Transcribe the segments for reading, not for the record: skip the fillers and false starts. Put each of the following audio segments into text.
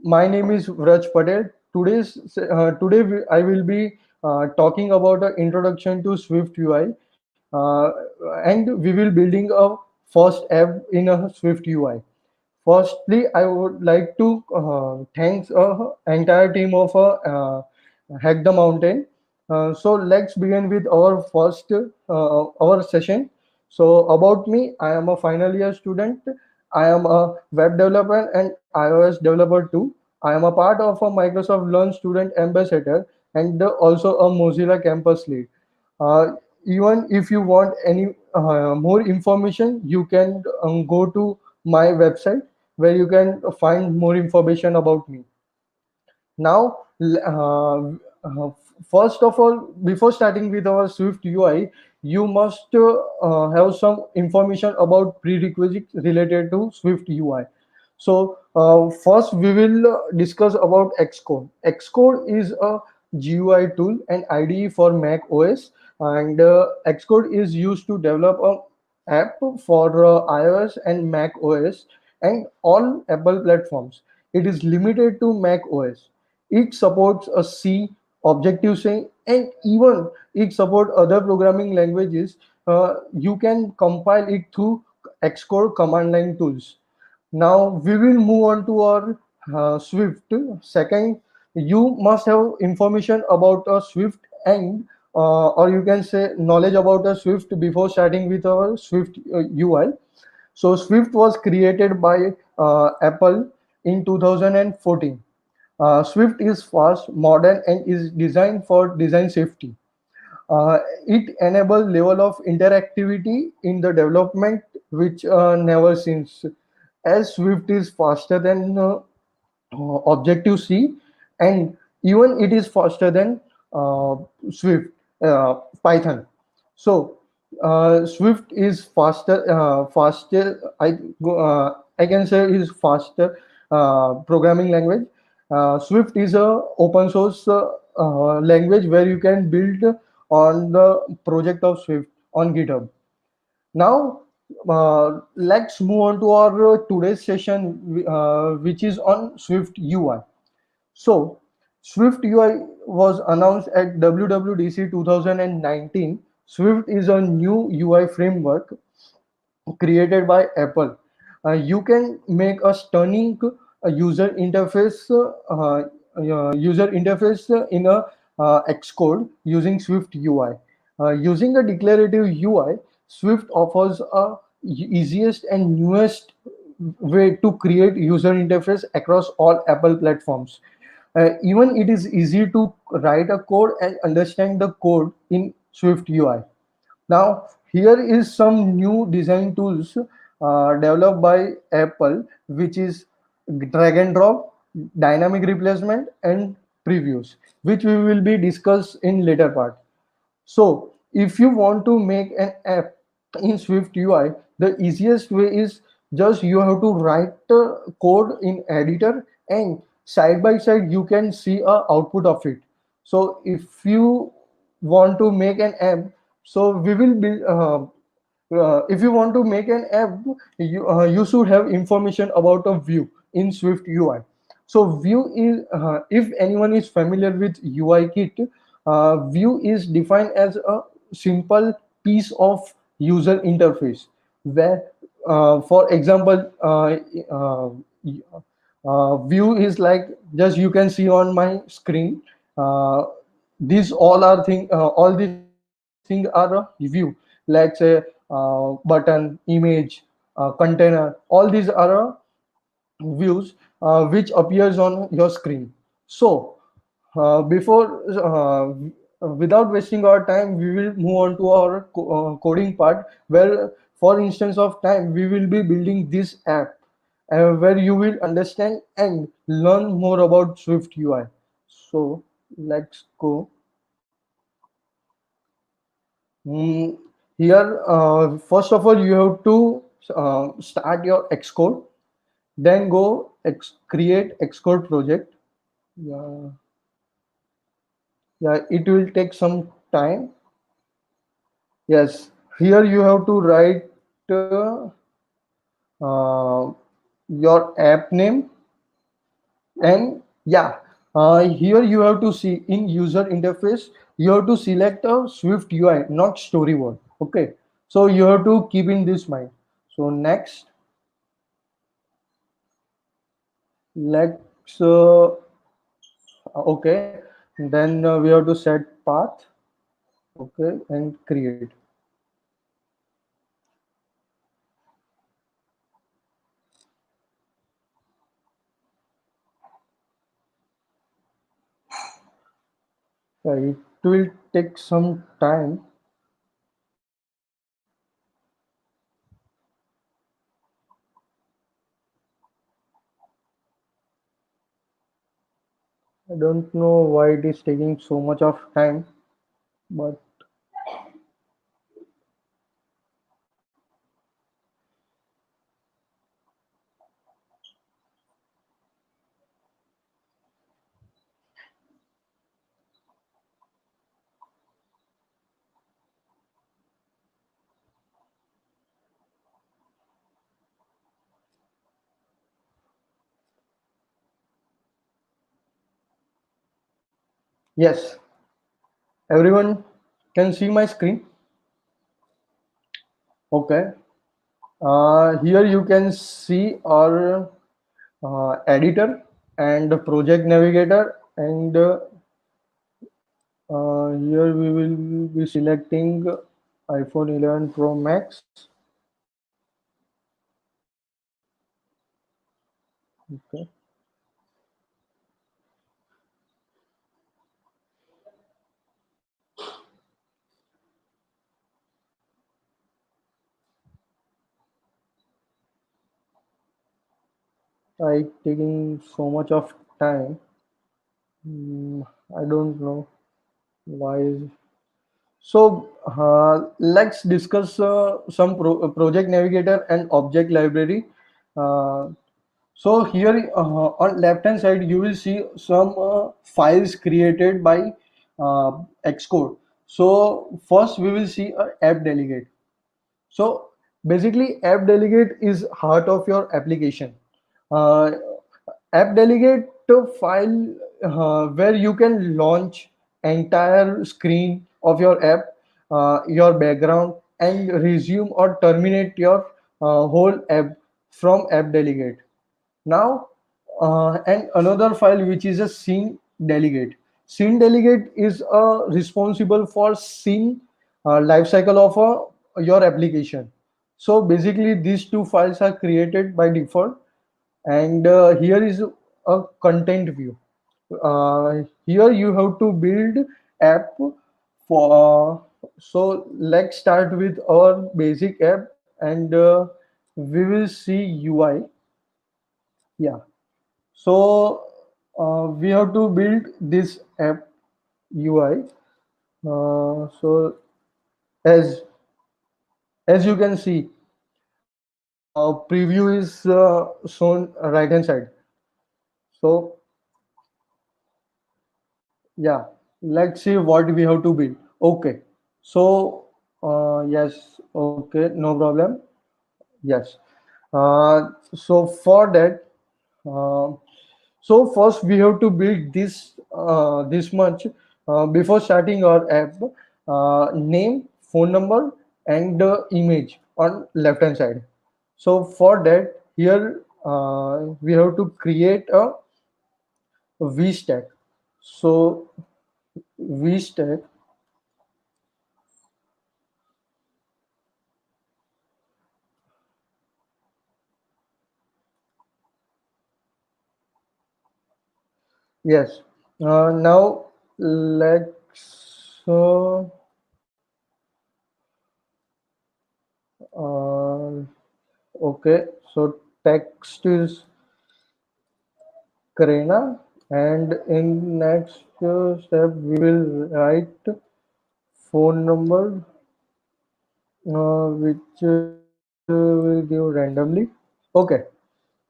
My name is Vraj Patel. I will be talking about the introduction to Swift UI, and we will building a first app in a Swift UI. Firstly, I would like to thanks entire team of Hack the Mountain. So let's begin with our first our session. So about me, I am a final year student. I am a web developer and iOS developer too. I am a part of a Microsoft Learn student ambassador and also a Mozilla campus lead. Uh, Even if you want any more information, you can go to my website where you can find more information about me. Now, first of all, before starting with our Swift UI, you must have some information about prerequisites related to Swift UI. So, first we will discuss about Xcode. Xcode is a GUI tool and IDE for Mac OS, and Xcode is used to develop a app for iOS and Mac OS and all Apple platforms. It is limited to Mac OS. It supports a C, Objective-C, and even it supports other programming languages. You can compile it through Xcode command line tools. Now we will move on to our Swift. Second, you must have information about a Swift and or you can say knowledge about a Swift before starting with our Swift UI. So Swift was created by Apple in 2014. Swift is fast, modern, and is designed for design safety. It enables level of interactivity in the development which never since. As Swift is faster than Objective C, and even it is faster than uh, Swift Python. So Swift is faster. I can say is faster programming language. Swift is a open source language where you can build on the project of Swift on GitHub. Now, let's move on to our today's session, which is on Swift UI. So, Swift UI was announced at WWDC 2019. Swift is a new UI framework created by Apple. You can make a stunning user interface in a Xcode using Swift UI. Using a declarative UI, Swift offers a easiest and newest way to create user interface across all Apple platforms. Even it is easy to write a code and understand the code in Swift UI. Now, here is some new design tools developed by Apple, which is drag and drop, dynamic replacement, and previews, which we will be discussed in later part. So, if you want to make an app in Swift UI, the easiest way is just you have to write code in editor and side by side you can see a output of it. So, if you want to make an app, so we will be if you want to make an app, you should have information about a view in Swift UI. So view is if anyone is familiar with UI kit, view is defined as a simple piece of user interface where, for example, view is like just you can see on my screen. Uh, these all are thing all these things are a view, like say button, image, container, all these are views which appears on your screen. So before without wasting our time, we will move on to our coding part, where for instance of time we will be building this app where you will understand and learn more about Swift UI. So let's go. Mm, Here, first of all, you have to start your Xcode, then go create Xcode project. Yeah, yeah, it will take some time. Yes, here you have to write uh, your app name, And yeah, here you have to see in user interface, you have to select a Swift UI, not storyboard. Okay, so you have to keep in this mind. So next, let's okay, then we have to set path. Okay, and create. It will take some time. I don't know why it is taking so much of time, but yes, everyone can see my screen. Okay. Here you can see our editor and the project navigator, and here we will be selecting iPhone 11 Pro Max. Okay, I taking so much of time. Hmm, I don't know why. So let's discuss some project navigator and object library. Uh, So here on left hand side you will see some files created by Xcode. So first we will see a app delegate. So basically app delegate is heart of your application. Uh, App delegate file where you can launch entire screen of your app, your background, and resume or terminate your whole app from app delegate. Now, and another file which is a scene delegate. Scene delegate is responsible for scene lifecycle of your application. So basically, these two files are created by default, and here is a content view. Here you have to build app for. So let's start with our basic app, and we will see UI. Yeah. So we have to build this app UI. So as as you can see, preview is shown right hand side. So yeah, let's see what we have to build. Okay. So yes, okay, no problem. Yes. So for that, uh, so first we have to build this much before starting our app. Name, phone number, and image on left hand side. So for that, here we have to create a VStack. So VStack, yes. Now let's uh, okay. So text is Karina, and in next step we will write phone number, which will give randomly. Okay,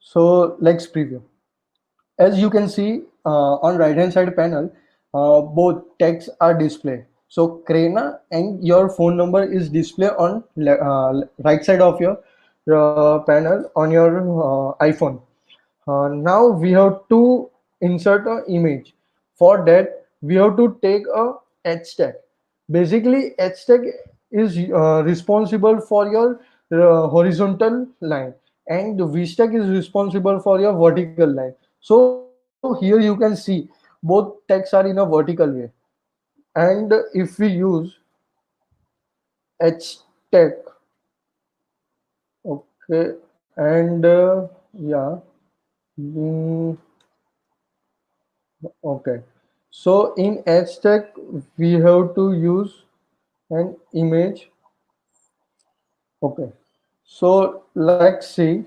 so let's preview. As you can see on right hand side panel, both texts are displayed. So Krena and your phone number is displayed on right side of your panel on your iPhone. Now we have to insert a image. For that, we have to take a h tag. Basically, h tag is responsible for your horizontal line, and the v stack is responsible for your vertical line. So here you can see both tags are in a vertical way. And if we use h tag, okay, and yeah, mm, okay. So in h tag, we have to use an image. Okay. So let's see.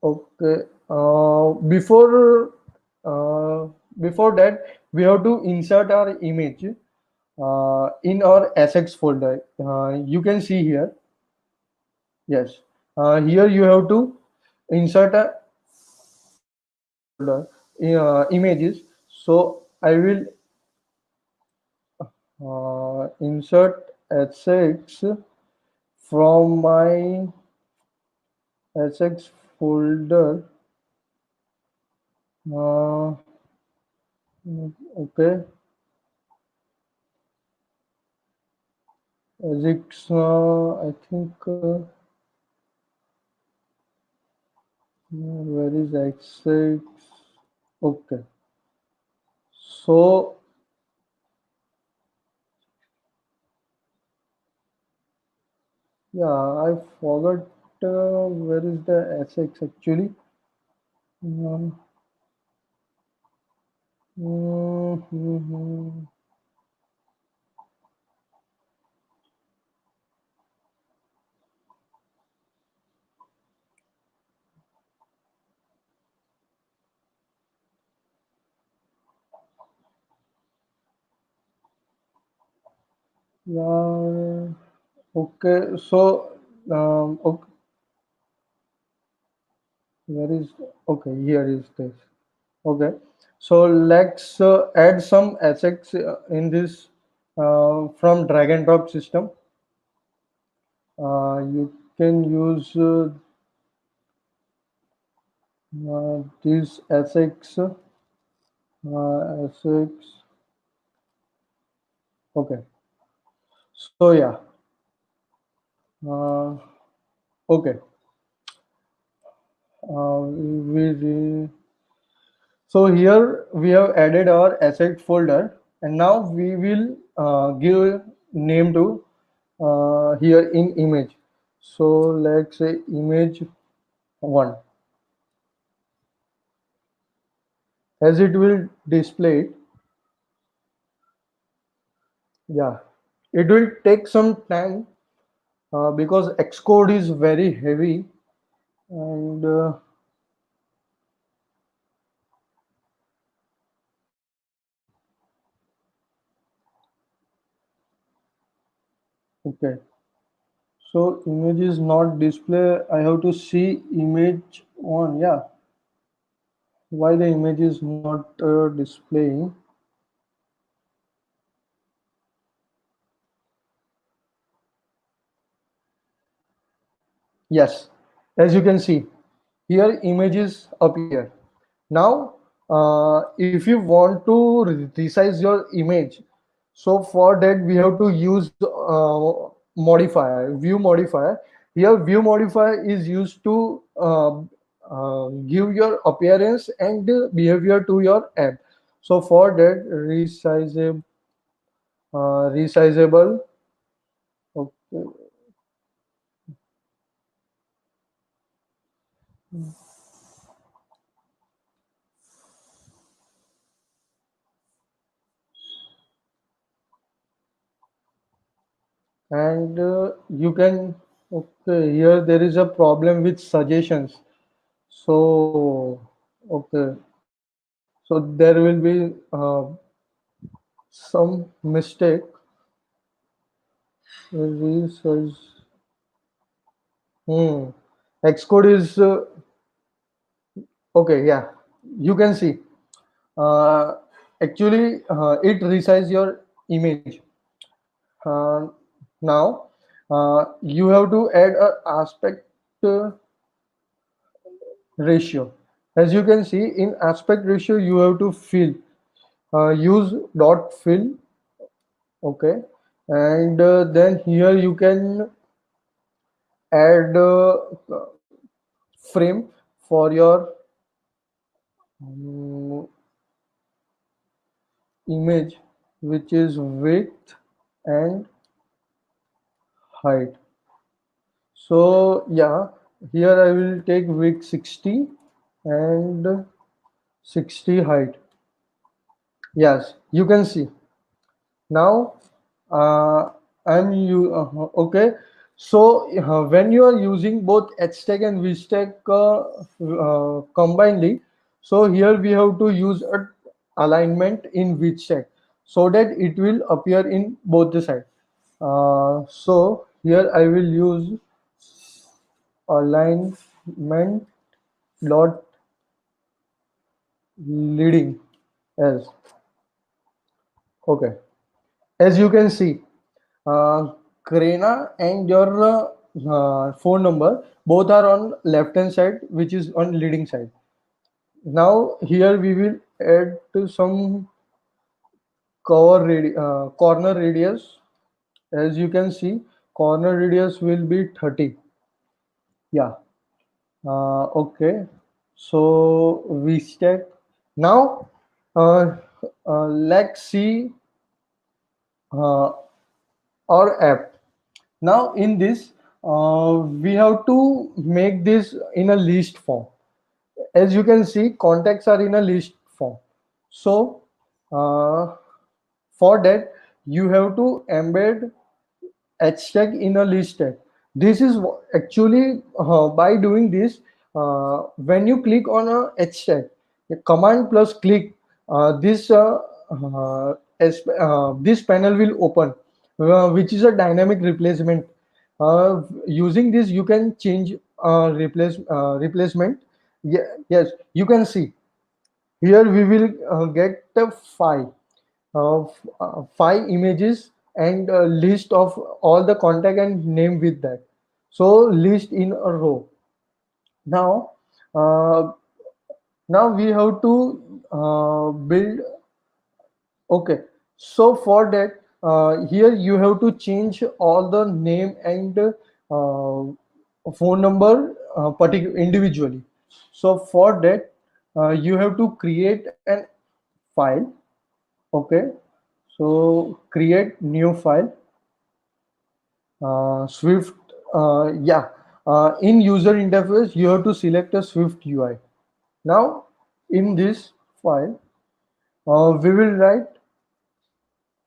Okay. Uh, before that, we have to insert our image in our assets folder. You can see here. Yes. Here you have to insert a folder images. So I will insert assets from my assets folder. Uh, okay. Assets. I think. Where is assets? Okay. So yeah, I forgot where is the assets actually. Um, mhm. Yeah. Okay. So okay, where is okay? Here is this. Okay. So let's add some assets in this from drag and drop system. You can use these assets. Assets. Okay. So yeah. Uh, okay. So here we have added our asset folder, and now we will give name to here in image. So let's say image one, as it will display it. Yeah, it will take some time because Xcode is very heavy, and okay. So image is not display. I have to see image one. Yeah, why the image is not displaying? Yes, as you can see here, images appear. Now, if you want to resize your image, so for that we have to use modifier, view modifier. Here, view modifier is used to give your appearance and behavior to your app. So for that, resizable, okay, and you can, okay, here there is a problem with suggestions. So okay, so there will be some mistake. Resize. Hmm. Xcode is okay. Yeah, you can see. Uh, actually, it resizes your image. Uh, now, you have to add a aspect uh, ratio. As you can see, in aspect ratio you have to fill, use dot fill. Okay, and then here you can add frame for your um, image, which is width and height. So yeah, here I will take width 60 and 60 height. Yes, you can see. Now, okay. So when you are using both HTAG and VStack combinedly, so here we have to use a alignment in VStack so that it will appear in both the side. So here I will use alignment dot leading as. Okay, as you can see, Karina and your phone number both are on left hand side, which is on leading side. Now here we will add to some corner radius. As you can see, corner radius will be 30. Yeah. Okay. So we stack. Now uh, let's see uh, our app. Now in this, we have to make this in a list form. As you can see, contacts are in a list form. So uh, for that, you have to embed hashtag in a list tag. This is actually by doing this, when you click on a hashtag, the command plus click, this panel will open, which is a dynamic replacement. Using this, you can change replacement. Yes, you can see here we will get the five images and a list of all the contact and name with that. So list in a row. Now, uh, now we have to build. Okay, so for that, here you have to change all the name and phone number particular individually. So for that, you have to create an file. Okay, so create new file. Swift, yeah. In user interface, you have to select a Swift UI. Now, in this file, we will write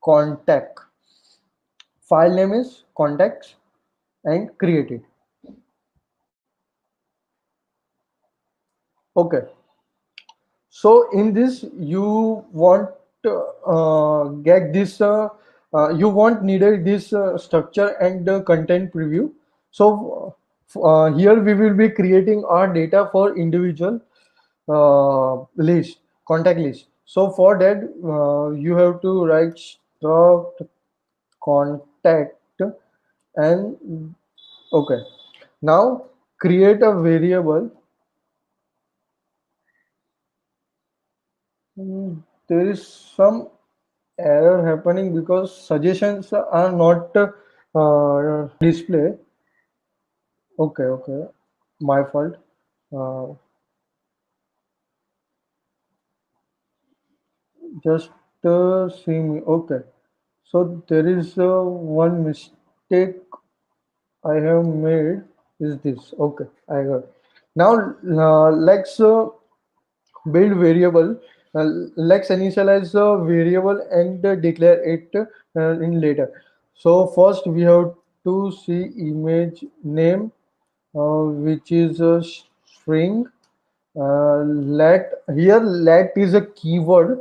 contact. File name is contacts and create it. Okay. So in this, you want get this. You want needed this structure and content preview. So here we will be creating our data for individual list, contact list. So for that, you have to write struct contact and okay. Now create a variable. There is some error happening because suggestions are not display. Okay, okay, my fault. Uh, just see me. Okay, so there is one mistake I have made. Is this okay? I got. Now let's build variable. Let's initialize the variable and declare it in later. So first we have to see image name, which is a string. Let is a keyword,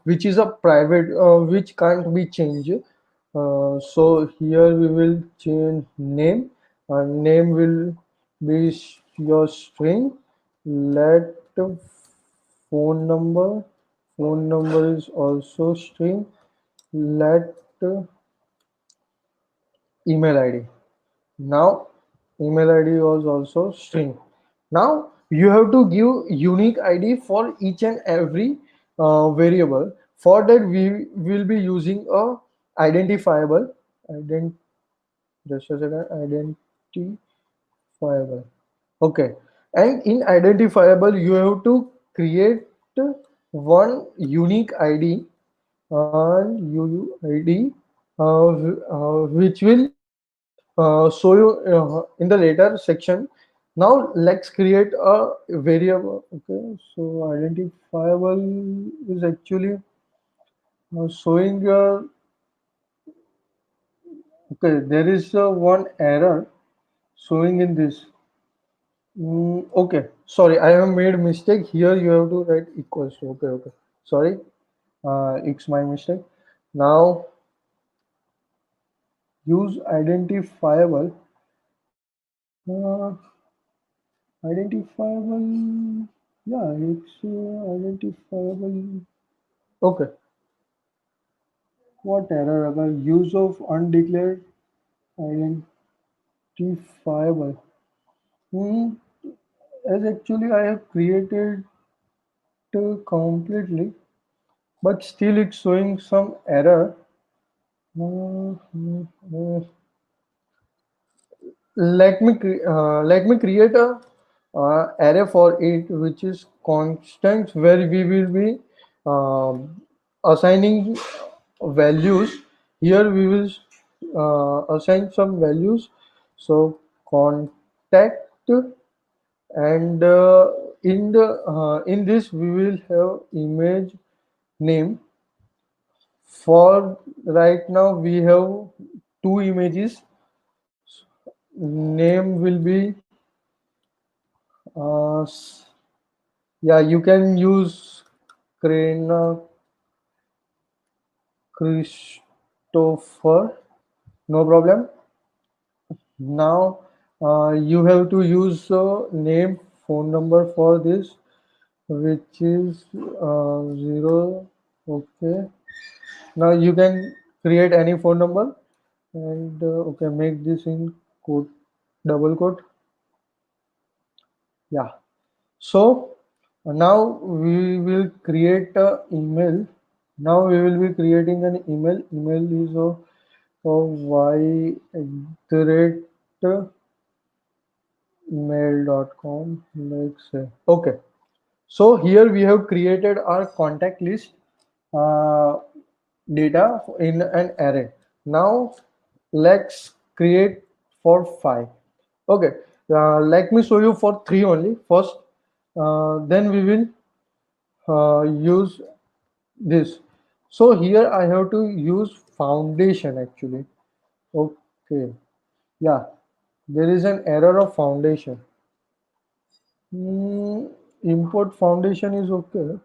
which is a private, which can't be changed. So here we will change name. Name will be your string. Let phone number. Phone number is also string. Let email ID. Now email ID was also string. Now you have to give unique ID for each and every variable. For that, we will be using a identifiable ident just a second, identifiable. Okay, and in identifiable, you have to create one unique ID and UUID, which will show you in the later section. Now let's create a variable. Okay, so identifiable is actually showing your. Okay, there is one error showing in this. Okay, sorry, I have made mistake here. You have to write equals to. Okay, okay. Sorry, it's my mistake. Now use identifiable. Uh, identifiable. Yeah, it's identifiable. Okay. What error? Agar use of undeclared identifiable. Hmm. As actually I have created completely, but still it's showing some error. Uh, let me create a array for it which is constant where we will be um, assigning values. Here we will assign some values. So contact, and in this we will have image name. For right now we have two images. Name will be yeah, you can use Krena Christopher, no problem. Now you have to use name, phone number for this, which is 0. Okay. Now you can create any phone number and okay, make this in quote, double quote. Yeah. So now we will create a email. Now we will be creating an email. Email is y@ mail.com. Let's say okay. So here we have created our contact list uh, data in an array. Now let's create for 5. Okay, let me show you for 3 only first. Then we will use this. So here I have to use foundation actually. Okay, yeah, there is an error of foundation. Import foundation is okay.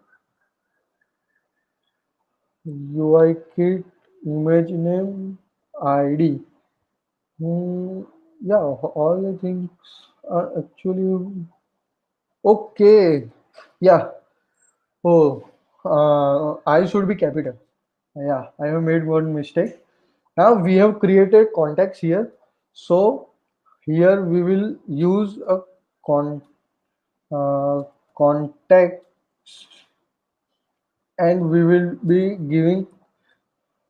UI kit, image name, ID. Yeah, all the things are actually okay. Yeah. Oh, I should be capital. Yeah, I have made one mistake. Now we have created contacts here. So here we will use a con contact, and we will be giving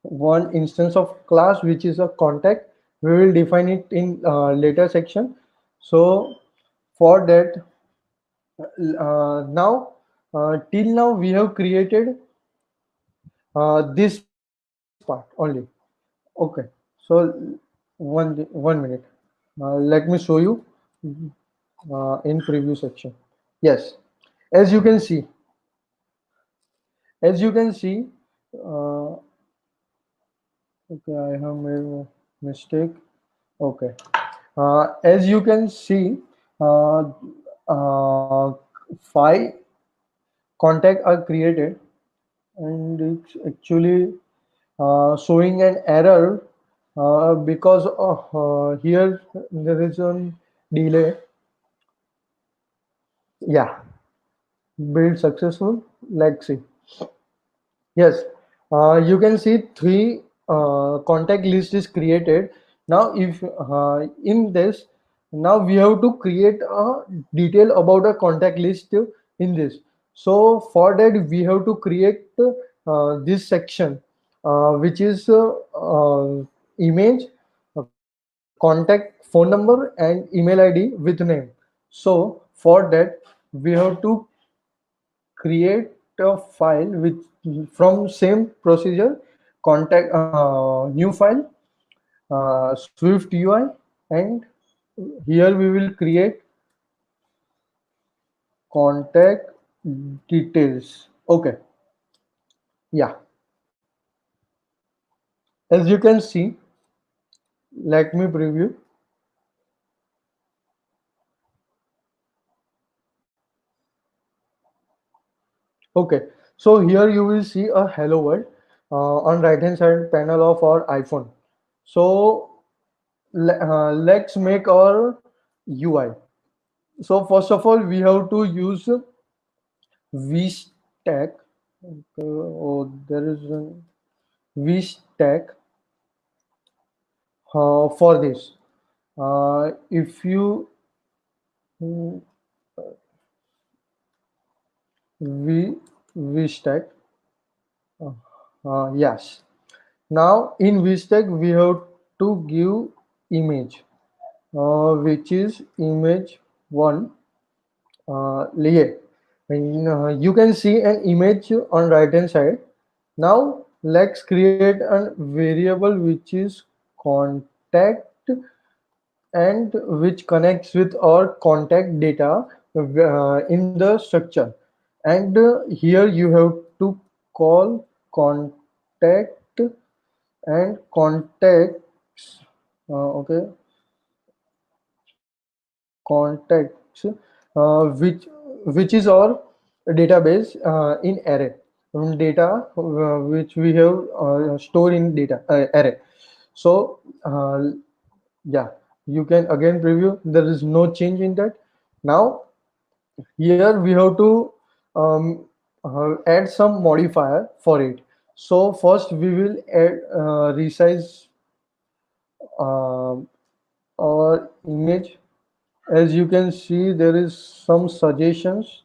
one instance of class which is a contact. We will define it in later section. So for that, now till now we have created this part only. Okay, so one minute. Let me show you in preview section. Yes, as you can see, as you can see, uh, okay, I have made a mistake. Okay, as you can see, uh, uh, 5 contact are created, and it's actually showing an error because here there is a delay. Yeah, build successful. Let's see. Yes, you can see 3 contact list is created. Now if in this Now we have to create a detail about a contact list in this. So for that we have to create this section, which is image, contact phone number and email ID with name. So for that we have to create a file with from same procedure, contact new file, Swift UI, and here we will create contact details. Okay, yeah, as you can see, let me preview. Okay, so here you will see a hello world on right hand side panel of our iPhone. So let's make our UI. So first of all we have to use vstack. Okay, oh, there is a vstack for this. If you mm, v vstack, yes. Now in vstack we have to give image, which is image one layer. And you can see an image on right hand side. Now let's create a variable which is contact, and which connects with our contact data in the structure. And here you have to call contact and contacts. Okay, contacts, which is our database in array, data which we have stored in data array. So yeah, you can again preview, there is no change in that. Now here we have to add some modifier for it. So first we will add resize uh, our image. As you can see there is some suggestions,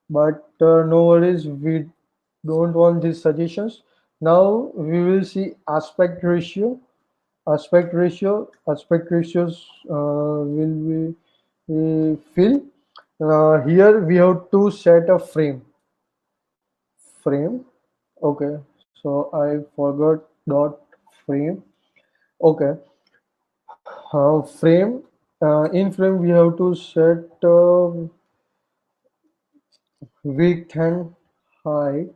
but no worries, we don't want these suggestions. Now we will see aspect ratio. Aspect ratios will be fill. Here we have to set a frame. Okay, so I forgot dot frame. Okay, frame, in frame we have to set width and height.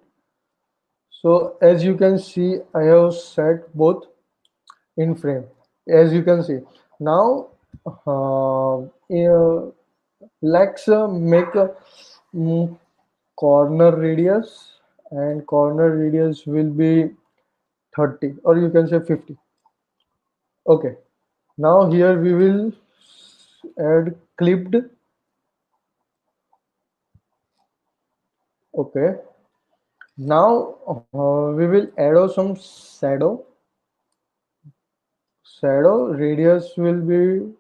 So as you can see I have set both in frame, as you can see. Now yeah, let's make a mm, corner radius, and corner radius will be 30, or you can say 50. Okay, now here we will add clipped. Okay, now we will add some shadow radius will be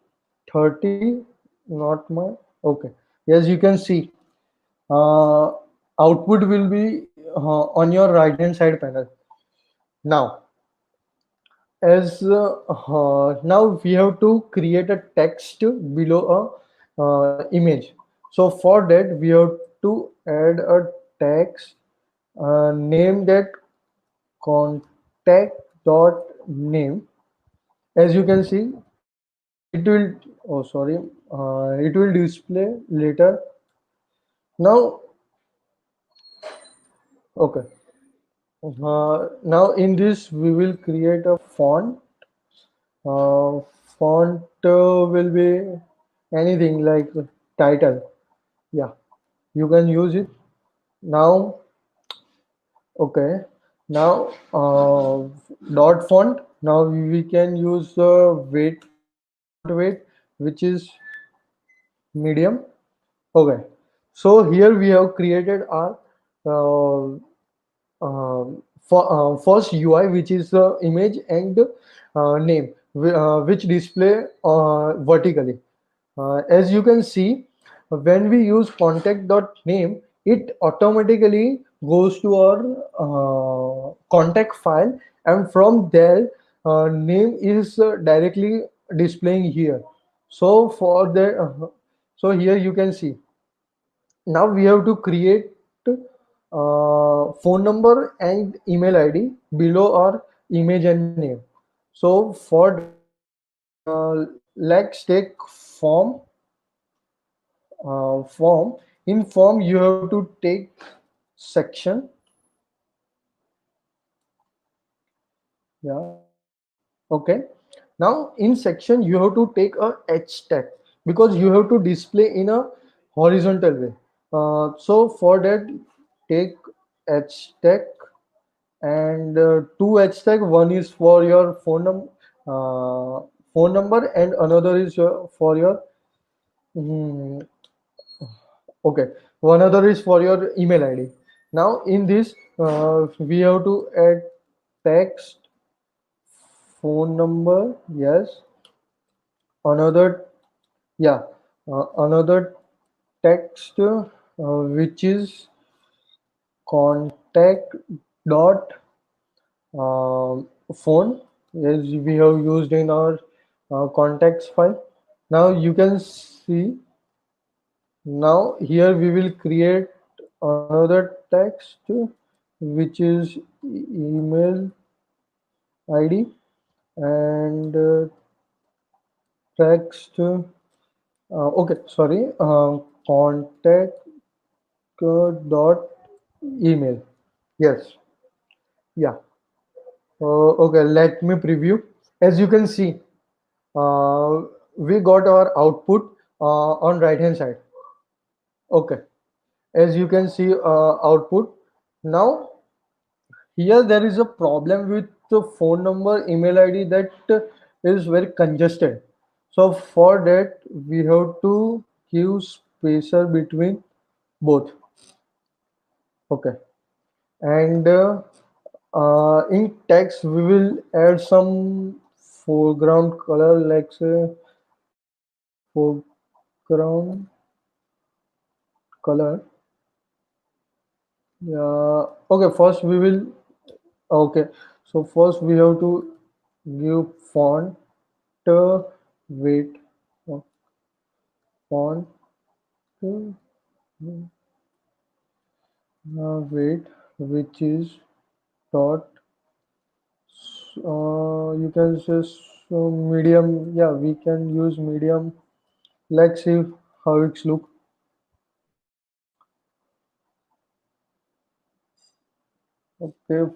30, not my. Okay, as you can see, uh, output will be on your right hand side panel. Now as now we have to create a text below a image. So for that we have to add a text, name that contact dot name. As you can see it will, oh sorry, it will display later. Now okay, now in this we will create a font. Font will be anything like title. Yeah, you can use it. Now okay, now dot font. Now we can use font weight, which is medium. Okay, so here we have created our uh, first UI, which is the image and name, which display vertically. As you can see, when we use contact.name, it automatically goes to our contact file, and from there, name is directly displaying here. So for the so here you can see, now we have to create phone number and email ID below our image and name. So for that, let's take form. In form you have to take section. Yeah, okay. Now in section you have to take a h tag, because you have to display in a horizontal way. So for that, take h tag, and two h tag. One is for your phone number, and another is for your mm, okay, one other is for your email ID. Now in this, we have to add text, phone number, yes, another, yeah, another text, which is contact dot phone, as we have used in our contacts file. Now you can see, now here we will create another text, which is email ID, and text, okay, sorry, contact dot email. Yes, yeah. Okay, let me preview. As you can see, uh, we got our output on right hand side. Okay, as you can see, output. Now here there is a problem with the phone number, email ID, that is very congested. So for that we have to give spacer between both. Okay, and in text we will add some foreground color, like say foreground color. Yeah. Okay. First we will. Okay. So first we have to give font weight. Font weight, which is dot. You can say so medium. Yeah, we can use medium. Let's see how it's look. Okay,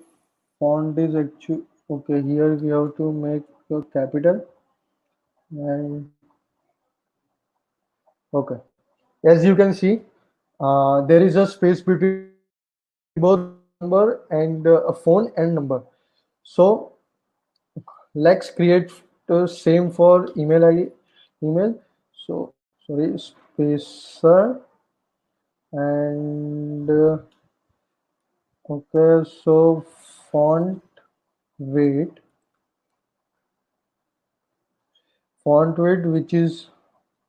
font is actually okay. Here we have to make a capital, and okay. As you can see, there is a space between both phone number and a phone and number. So let's create the same for email ID, email. So sorry, spacer, and okay. So font weight, which is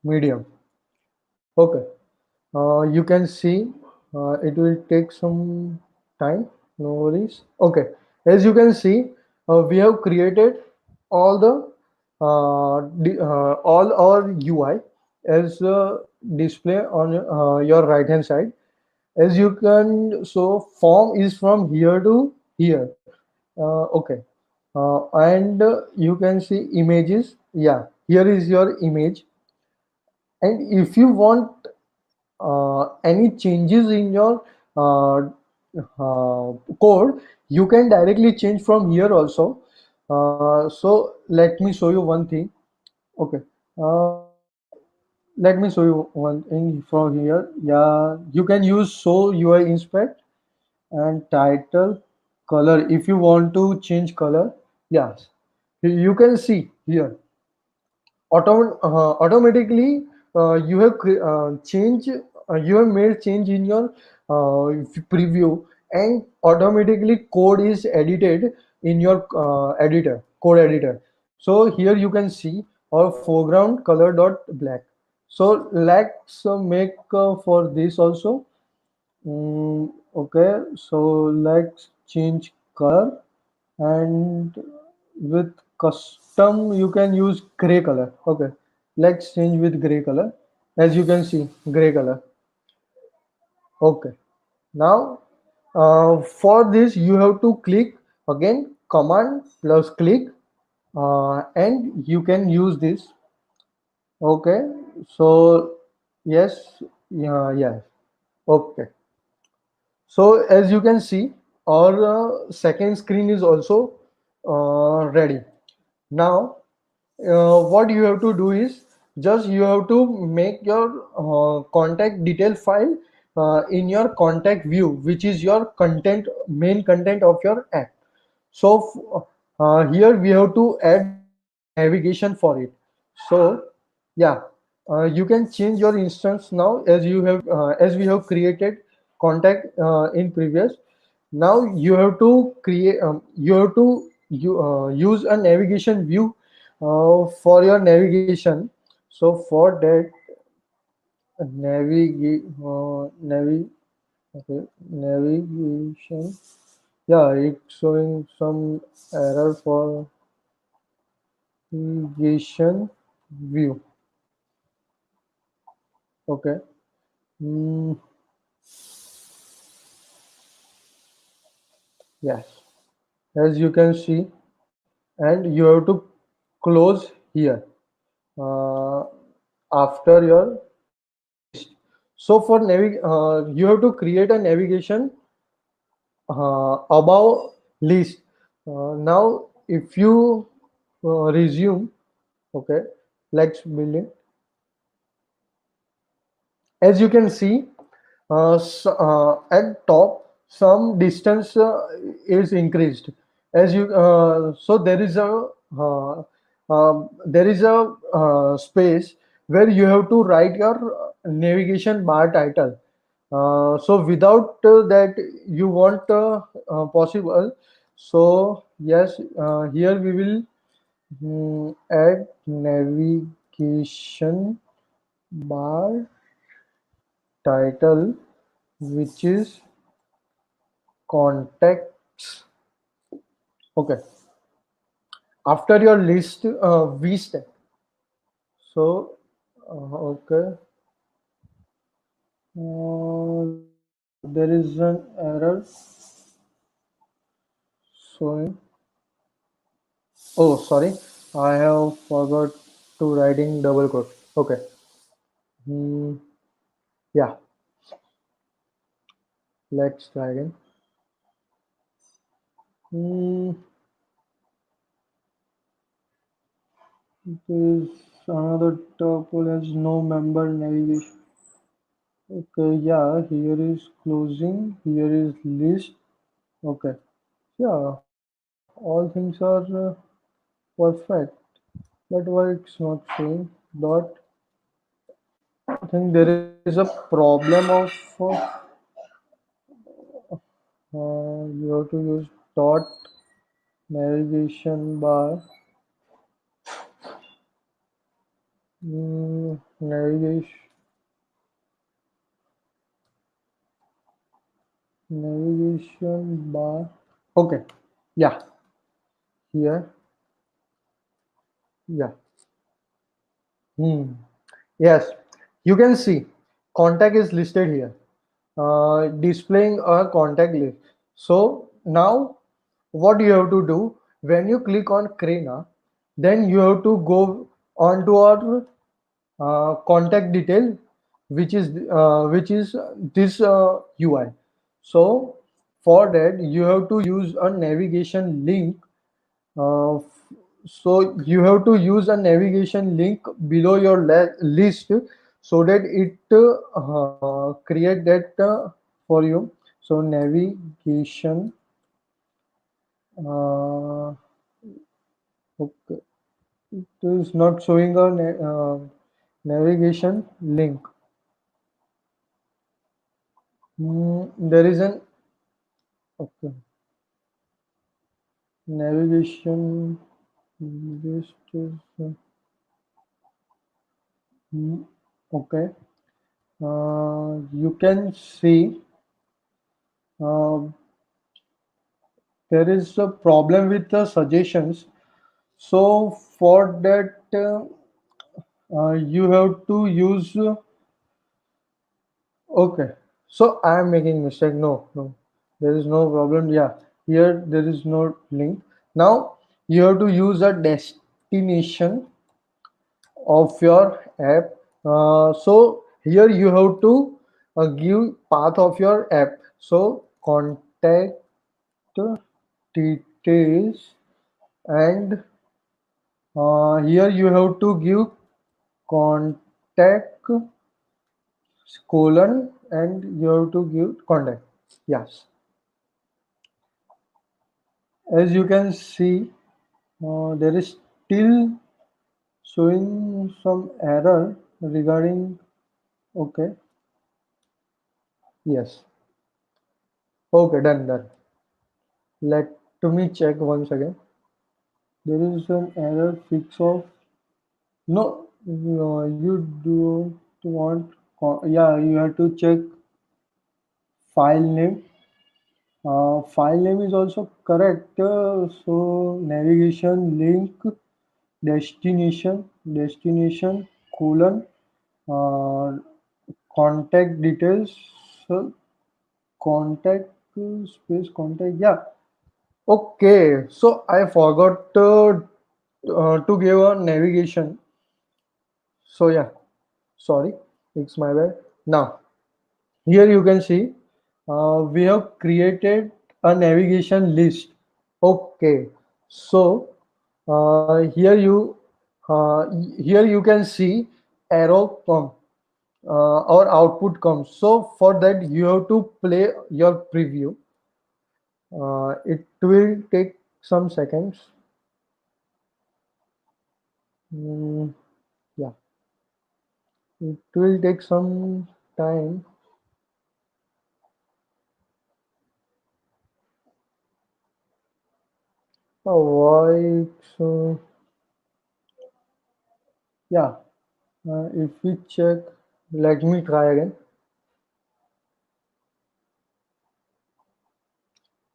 medium. Okay. You can see, it will take some time, no worries. Okay, as you can see, we have created all the all our UI as display on your right hand side. As you can, so form is from here to here. Okay, and you can see images. Yeah, here is your image, and if you want any changes in your code, you can directly change from here also. So let me show you one thing. Okay, uh, let me show you one thing from here. Yeah, you can use show UI inspect and title color if you want to change color. Yes, you can see here automatically, you have change you have made change in your preview, and automatically code is edited in your code editor. So here you can see our foreground color dot black. So let's make for this also. Okay, so let's change color, and with custom you can use gray color. Okay, let's change with gray color. As you can see, gray color. Okay, now for this you have to click again command plus click, and you can use this. Okay, so yes, yeah, yes. Okay, so as you can see, our second screen is also ready. Now, what you have to do is just you have to make your contact detail file in your contact view, which is your content main content of your app. So here we have to add navigation for it. So yeah, you can change your instance now, as you have as we have created contact in previous. Now you have to create you have to use a navigation view for your navigation. So for that, okay, navigation. Yeah, it's showing some error for navigation view. Okay. Mm, yes. As you can see, and you have to close here uh, after your list. So for you have to create a navigation above list. Now, if you resume, okay, let's build it. As you can see, at top some distance is increased. As you so there is a space where you have to write your navigation bar title. So without that you want possible. So yes, here we will add navigation bar title, which is contacts. Okay, after your list v step. So okay, there is an error showing. Oh, sorry, I have forgot to writing double quote. Okay. Hmm, yeah, let's try again. Hmm, there is another tuple has no member navigation. Okay, yeah, here is closing, here is list. Okay, yeah, all things are perfect, but why it's not showing dot? I think there is a problem of you have to use dot navigation bar. Navigation navigation bar. Okay, yeah, here, yeah. Hmm. Yes, you can see contact is listed here, displaying a contact list. So now what you have to do when you click on Krena, then you have to go on to our contact detail, which is this UI. So for that you have to use a navigation link. uh, so you have to use a navigation link below your list, so that it create that for you. So navigation, uh, okay, it is not showing a navigation link. There is an okay navigation list is, Okay. You can see uh, there is a problem with the suggestions. So for that, you have to use. Okay. So I am making mistake. No, no, there is no problem. Yeah, here there is no link. Now you have to use a destination of your app. So here you have to give path of your app. So contact details, and here you have to give contact colon, and you have to give contact. Yes, as you can see, there is still showing some error regarding. Okay, yes. Okay, done. Let me check once again. There is an error fix of. No, no, you do want. Yeah, you have to check file name. File name is also correct. So navigation link destination colon uh, contact details. So contact space contact. Yeah. Okay. So I forgot to give a navigation. So yeah. Sorry, it's my bad. Now here you can see we have created a navigation list. Okay, so here you can see arrow come or output comes. So for that you have to play your preview. It will take some seconds. Mm, yeah, it will take some time. Why? So yeah, if we check, let me try again.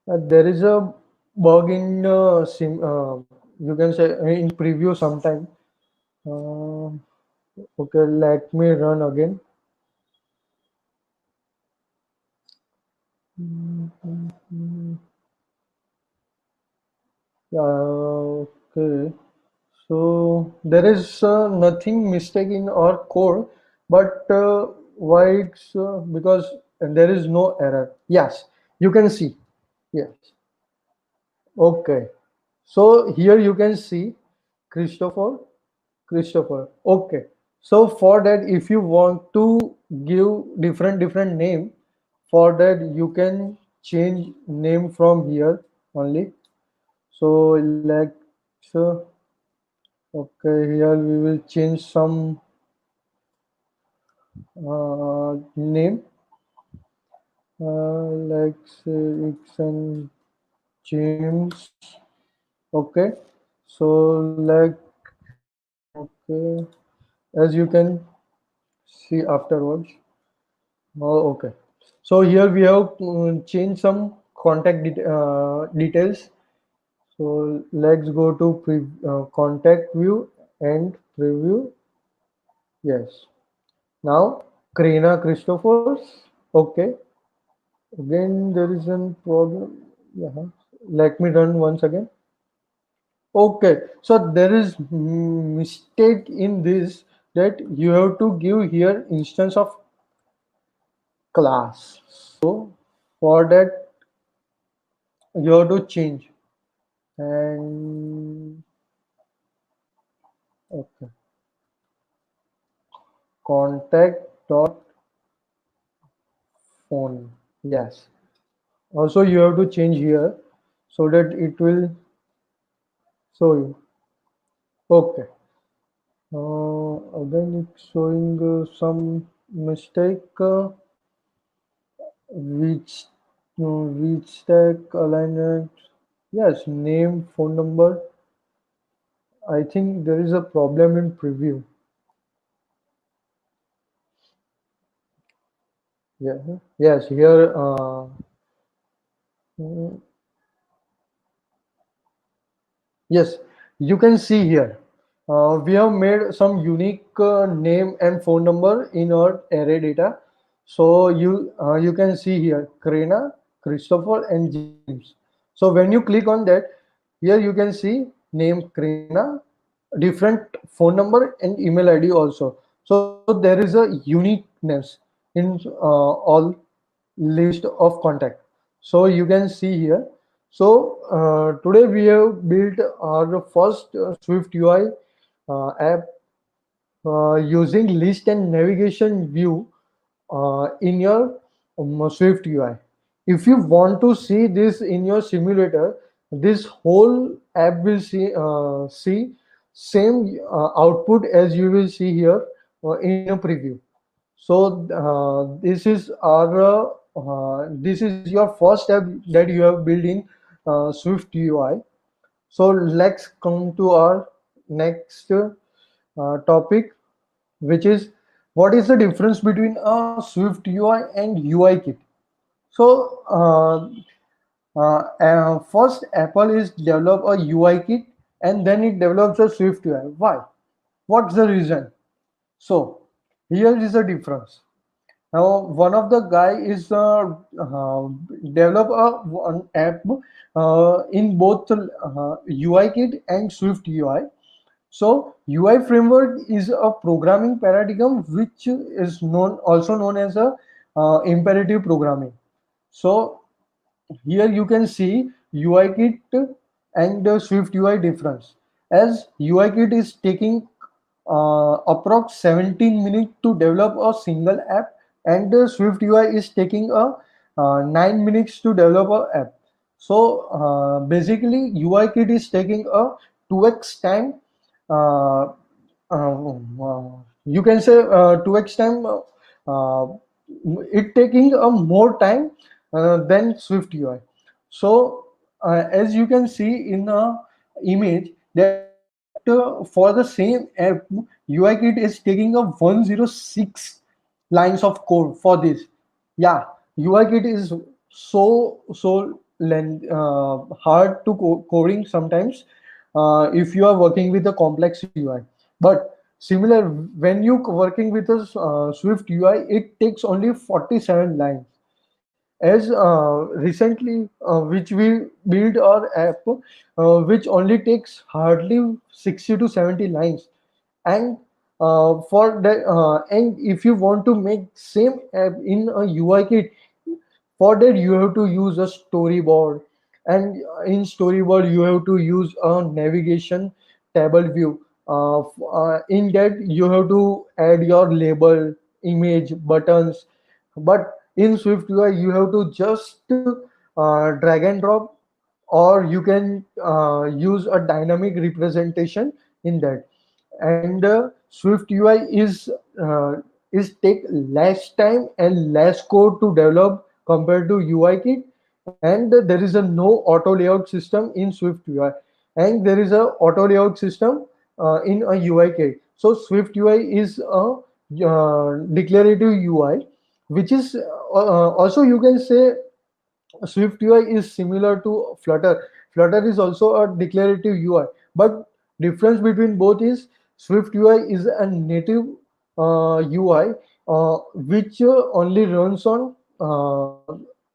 There is a bug in you can say in preview sometime. Uh, okay, let me run again. Okay, so there is nothing mistake in our code, but why it's because there is no error. Yes, you can see. Yes. Okay. So here you can see Christopher. Christopher. Okay. So for that, if you want to give different name, for that you can change name from here only. So so okay, here we will change some name. Like say it's an James. Okay. So like okay, as you can see afterwards. Oh, okay. So here we have changed some details. So let's go to contact view and preview. Yes. Now Karina Christophers. Okay. Again there is a problem. Yeah. Let me run once again. Okay. So there is mistake in this, that you have to give here instance of class. So for that you have to change, and okay, contact dot phone. Yes. Also you have to change here so that it will show you. Okay. Again it's showing some mistake. Which which stack alignment? Yes, name, phone number. I think there is a problem in preview. Yeah. Yes, here. Mm, yes, you can see here. We have made some unique name and phone number in our array data. So you can see here Karina, Christopher, and James. So when you click on that, here you can see name Karina, different phone number and email ID also. So there is a uniqueness in all list of contact. So you can see here. So today we have built our first Swift UI app using list and navigation view in your Swift UI. If you want to see this in your simulator, this whole app will see same output as you will see here in a preview. So this is your first app that you have built in Swift UI. So let's come to our next topic, which is what is the difference between a Swift UI and UI kit. So first Apple is develop a UI kit and then it develops a Swift UI. Why? What's the reason? So here is the difference. Now, one of the guy is develop a one app in both UI kit and Swift UI. So UI framework is a programming paradigm which is known as a imperative programming. So here you can see UI kit and Swift UI difference. As UI kit is taking approx 17 minutes to develop a single app, and Swift UI is taking a 9 minutes to develop a app. So basically UI kit is taking a 2x time. uh, you can say 2x time. It taking a more time than Swift UI. So as you can see in the image that for the same app, UIKit is taking a 106 lines of code for this. Yeah, UIKit is hard to coding sometimes if you are working with a complex UI. But similar, when you working with a Swift UI, it takes only 47 lines. As recently which we build our app which only takes hardly 60 to 70 lines. And for that and if you want to make same app in a UI kit, for that you have to use a storyboard, and in storyboard you have to use a navigation table view. In that you have to add your label, image, buttons. But in Swift UI you have to just drag and drop, or you can use a dynamic representation in that. And Swift UI is take less time and less code to develop compared to UI kit. And there is a no auto layout system in Swift UI, and there is a auto layout system in a UI kit. So Swift UI is a declarative UI, which is also you can say Swift UI is similar to Flutter. Flutter is also a declarative UI, but difference between both is Swift UI is a native UI which only runs on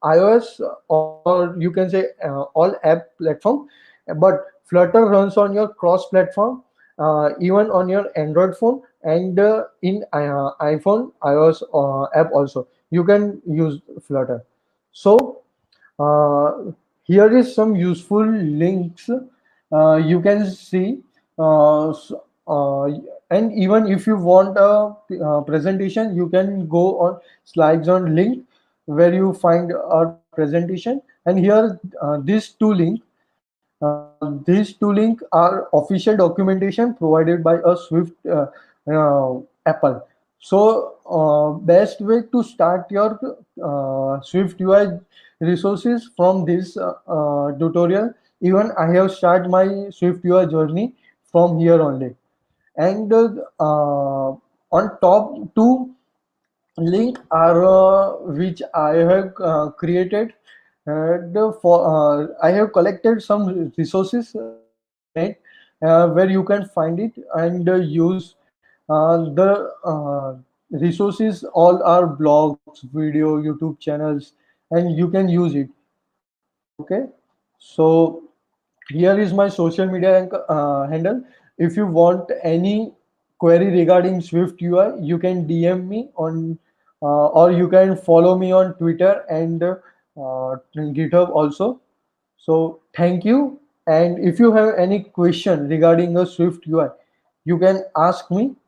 iOS, or you can say all app platform. But Flutter runs on your cross-platform, even on your Android phone, and in iPhone iOS app also you can use Flutter. So here is some useful links you can see. uh, s- uh, and even if you want a presentation, you can go on slides on link where you find our presentation. And here these two link are official documentation provided by a Swift Apple. So best way to start your Swift UI resources from this tutorial. Even I have started my Swift UI journey from here only. And on top two link are which I have created. I have collected some resources on the net where you can find it and use the resources. All are blogs, video, YouTube channels, and you can use it. Okay, so here is my social media handle. If you want any query regarding Swift UI, you can DM me on, or you can follow me on Twitter and GitHub also. So thank you. And if you have any question regarding the Swift UI, you can ask me.